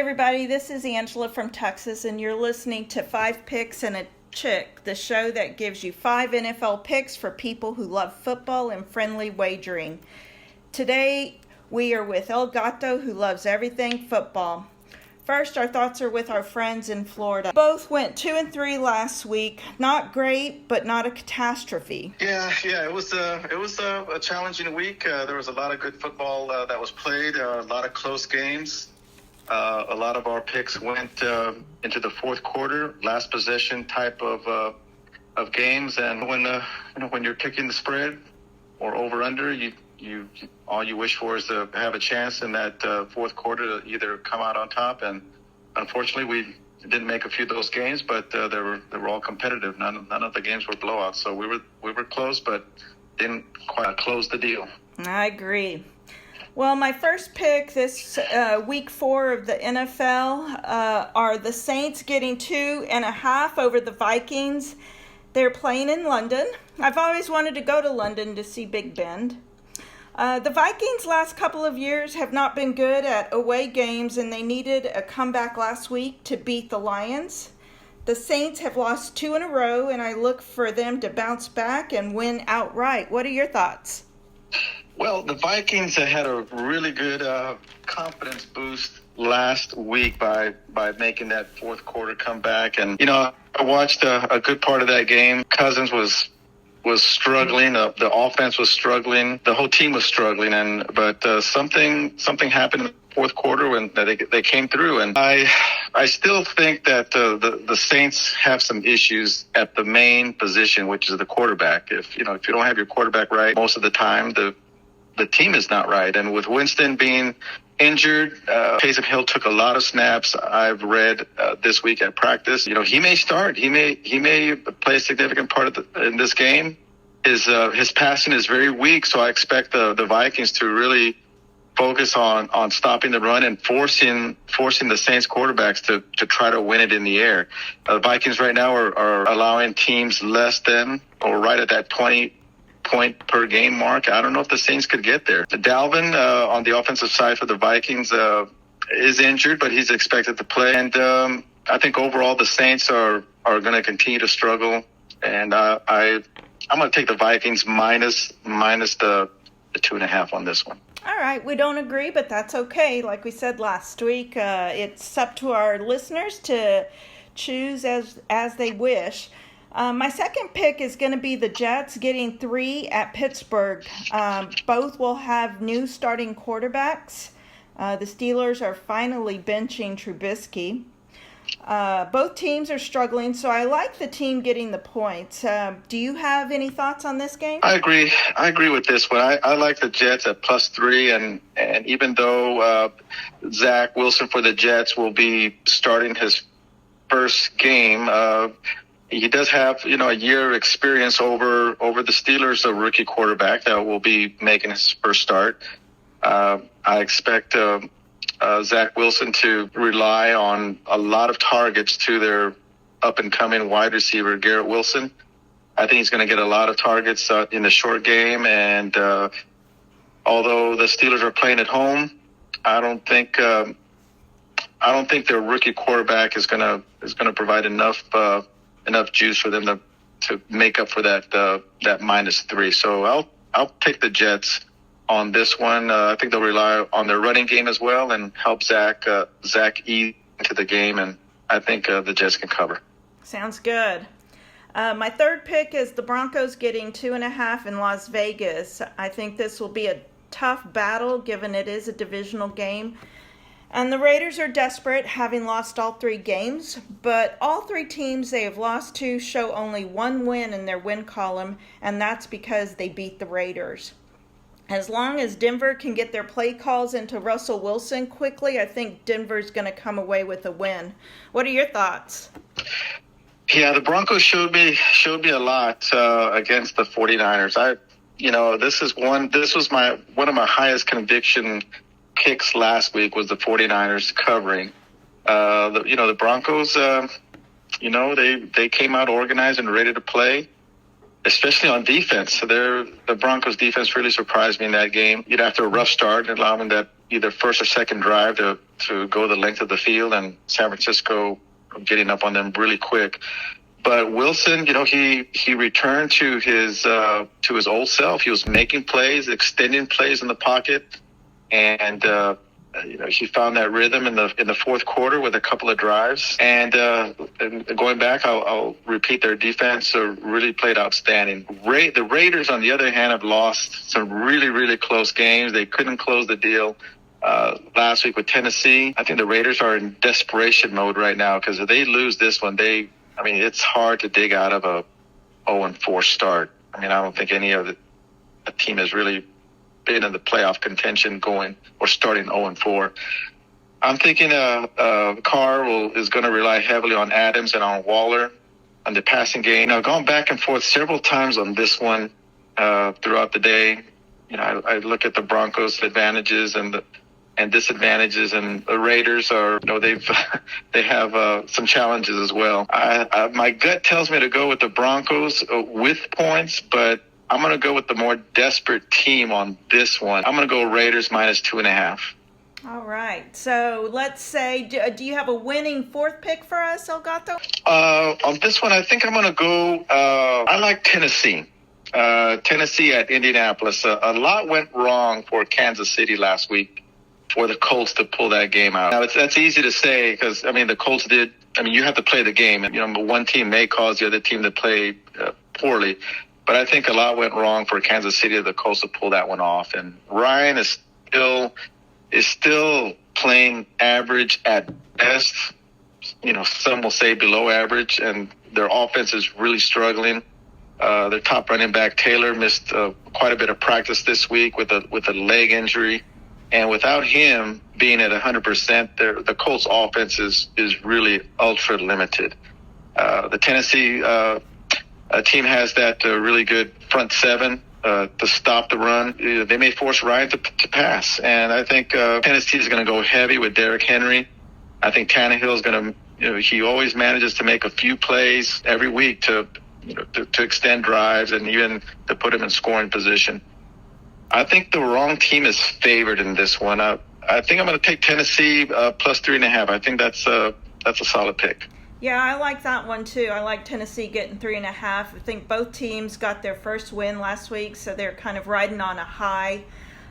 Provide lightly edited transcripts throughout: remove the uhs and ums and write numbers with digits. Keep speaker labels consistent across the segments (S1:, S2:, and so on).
S1: everybody. This is Angela from Texas, and you're listening to 5 Picks and a Chick, the show that gives you 5 NFL picks for people who love football and friendly wagering. Today, we are with El Gato, who loves everything football. First, our thoughts are with our friends in Florida. Both went 2-3 last week. Not great, but not a catastrophe.
S2: Yeah. It was a challenging week. There was a lot of good football that was played. A lot of close games. A lot of our picks went into the fourth quarter, last possession type of games. And when you're picking the spread or over under, you all you wish for is to have a chance in that fourth quarter to either come out on top. And unfortunately, we didn't make a few of those games, but they were all competitive. None of the games were blowouts. So we were close, but didn't quite close the deal.
S1: I agree. Well, my first pick this week 4 of the NFL are the Saints getting 2.5 over the Vikings. They're playing in London. I've always wanted to go to London to see Big Ben. The Vikings last couple of years have not been good at away games, and they needed a comeback last week to beat the Lions. The Saints have lost 2 in a row, and I look for them to bounce back and win outright. What are your thoughts?
S2: Well, the Vikings had a really good confidence boost last week by making that fourth quarter comeback. And, I watched a good part of that game. Cousins was struggling. The offense was struggling. The whole team was struggling. But something happened in the fourth quarter when they came through. And I still think that the Saints have some issues at the main position, which is the quarterback. If you don't have your quarterback right most of the time, the team is not right. And with Winston being injured, Taysom Hill took a lot of snaps. I've read this week at practice. He may start. He may play a significant part in this game. His passing is very weak, so I expect the Vikings to really focus on stopping the run and forcing the Saints quarterbacks to try to win it in the air. The Vikings right now are allowing teams less than or right at that 20-point per game mark. I don't know if the Saints could get there. Dalvin on the offensive side for the Vikings is injured, but he's expected to play. And I think overall the Saints are going to continue to struggle. And I'm going to take the Vikings minus the 2.5 on this one.
S1: All right, we don't agree, but that's okay. Like we said last week, it's up to our listeners to choose as they wish. My second pick is going to be the Jets getting 3 at Pittsburgh. Both will have new starting quarterbacks. The Steelers are finally benching Trubisky. Both teams are struggling, so I like the team getting the points. Do you have any thoughts on this game?
S2: I agree with this one. I like the Jets at +3, and even though Zach Wilson for the Jets will be starting his first game, he does have, a year of experience over the Steelers, a rookie quarterback that will be making his first start. I expect Zach Wilson to rely on a lot of targets to their up-and-coming wide receiver, Garrett Wilson. I think he's going to get a lot of targets in the short game. And although the Steelers are playing at home, I don't think their rookie quarterback is going to provide enough juice for them to make up for that -3. So I'll take the Jets on this one. I think they'll rely on their running game as well and help Zach eat into the game, and I think the Jets can cover.
S1: Sounds good. My third pick is the Broncos getting 2.5 in Las Vegas. I think this will be a tough battle given it is a divisional game. And the Raiders are desperate, having lost all 3 games, but all 3 teams they have lost to show only 1 win in their win column, and that's because they beat the Raiders. As long as Denver can get their play calls into Russell Wilson quickly, I think Denver's going to come away with a win. What are your thoughts?
S2: Yeah, the Broncos showed me a lot against the 49ers. This was one of my highest conviction picks last week was the 49ers covering. The Broncos, they came out organized and ready to play, especially on defense. The Broncos defense really surprised me in that game. After a rough start, allowing that either first or second drive to go the length of the field, and San Francisco getting up on them really quick. But Wilson, he returned to his old self. He was making plays, extending plays in the pocket, and he found that rhythm in the fourth quarter with a couple of drives. And going back, I'll repeat, their defense really played outstanding. The Raiders, on the other hand, have lost some really, really close games. They couldn't close the deal last week with Tennessee. I think the Raiders are in desperation mode right now, because if they lose this one, it's hard to dig out of a 0-4 start. I don't think any of the team has really been in the playoff contention going or starting 0-4. I'm thinking Carr is going to rely heavily on Adams and on Waller on the passing game. Now, gone back and forth several times on this one throughout the day. I look at the Broncos' advantages and disadvantages, and the Raiders are, they have some challenges as well. My gut tells me to go with the Broncos with points, but I'm going to go with the more desperate team on this one. I'm going to go Raiders minus 2.5.
S1: All right. So let's say, do you have a winning fourth pick for us, Elgato?
S2: On this one, I think I'm going to go, I like Tennessee. Tennessee at Indianapolis. A lot went wrong for Kansas City last week for the Colts to pull that game out. Now, that's easy to say because, the Colts did. You have to play the game. One team may cause the other team to play poorly. But I think a lot went wrong for Kansas City, the Colts, to pull that one off. And Ryan is still playing average at best. Some will say below average, and their offense is really struggling. Their top running back Taylor missed quite a bit of practice this week with a leg injury, and without him being at 100%, the Colts' offense is really ultra limited. The Tennessee team has that really good front seven to stop the run. They may force Ryan to pass, and I think Tennessee is going to go heavy with Derrick Henry. I think Tannehill is going to. He always manages to make a few plays every week to extend drives and even to put him in scoring position. I think the wrong team is favored in this one. I think I'm going to take Tennessee plus 3.5. I think that's a solid pick.
S1: Yeah, I like that one too. I like Tennessee getting 3.5. I think both teams got their first win last week, so they're kind of riding on a high.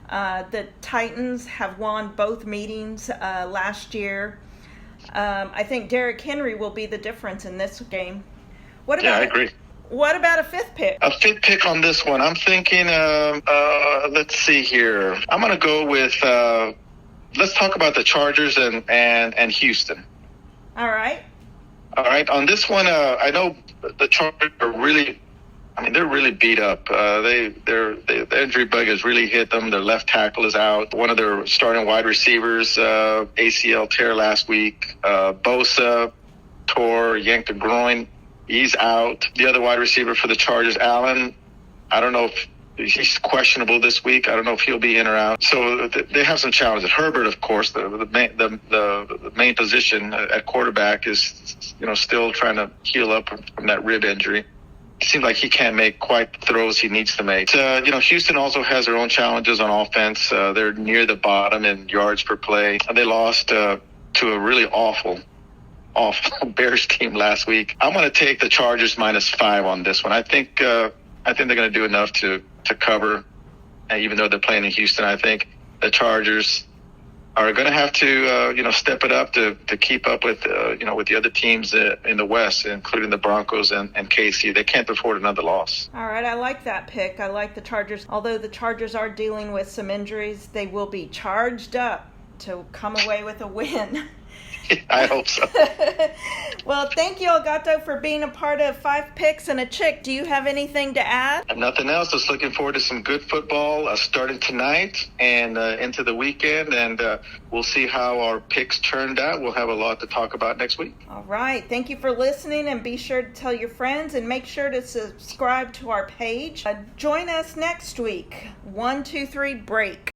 S1: The Titans have won both meetings last year. I think Derrick Henry will be the difference in this game.
S2: I agree.
S1: What about a fifth pick?
S2: A fifth pick on this one. I'm thinking, let's see here. I'm going to go with, let's talk about the Chargers and Houston.
S1: All right.
S2: On this one, I know the Chargers are really, they're really beat up. The injury bug has really hit them. Their left tackle is out. One of their starting wide receivers, ACL tear last week. Bosa yanked a groin. He's out. The other wide receiver for the Chargers, Allen, I don't know if he's questionable this week. I don't know if he'll be in or out. So they have some challenges. Herbert, of course, the main position at quarterback is, still trying to heal up from that rib injury. It seems like he can't make quite the throws he needs to make. Houston also has their own challenges on offense. They're near the bottom in yards per play. They lost to a really awful Bears team last week. I'm going to take the Chargers minus 5 on this one. I think they're going to do enough to cover, and even though they're playing in Houston. I think the Chargers are going to have to step it up to keep up with with the other teams in the West, including the Broncos and KC. They can't afford another loss.
S1: All right, I like that pick. I like the Chargers. Although the Chargers are dealing with some injuries, they will be charged up to come away with a win.
S2: I hope so.
S1: Well, thank you, Elgato, for being a part of 5 Picks and a Chick. Do you have anything to add?
S2: Nothing else. Just looking forward to some good football starting tonight and into the weekend, and we'll see how our picks turned out. We'll have a lot to talk about next week.
S1: All right. Thank you for listening, and be sure to tell your friends, and make sure to subscribe to our page. Join us next week. 1, 2, 3, break.